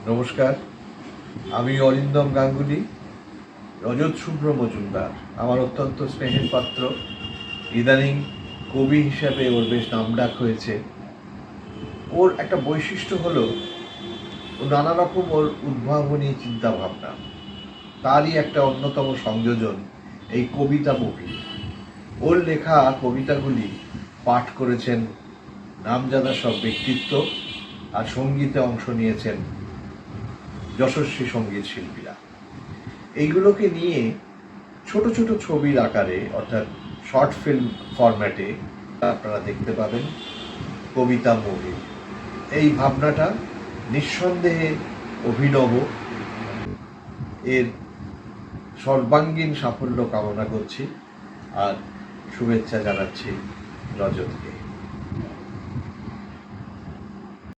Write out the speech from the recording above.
নমস্কার, আমি অরিন্দম গাঙ্গুলি। রজত শুভ্র মজুমদার আমার অত্যন্ত স্নেহের পাত্র। ইদানিং কবি হিসাবে ওর বেশ নামডাক হয়েছে। ওর একটা বৈশিষ্ট্য হলো ও নানা রকম ওর উদ্ভাবনী চিন্তাভাবনা। তারই একটা অন্যতম সংযোজন এই কবিতা মুভি। ওর লেখা কবিতাগুলি পাঠ করেছেন নামজাদা সব ব্যক্তিত্ব, আর সঙ্গীতে অংশ নিয়েছেন যশস্বী সঙ্গীত শিল্পীরা। এইগুলোকে নিয়ে ছোট ছোট ছবির আকারে, অর্থাৎ শর্ট ফিল্ম ফরম্যাটে আপনারা দেখতে পাবেন কবিতা মুভি। এই ভাবনাটা নিঃসন্দেহে অভিনব। এর সর্বাঙ্গীন সাফল্য কামনা করছি আর শুভেচ্ছা জানাচ্ছি রজতকে।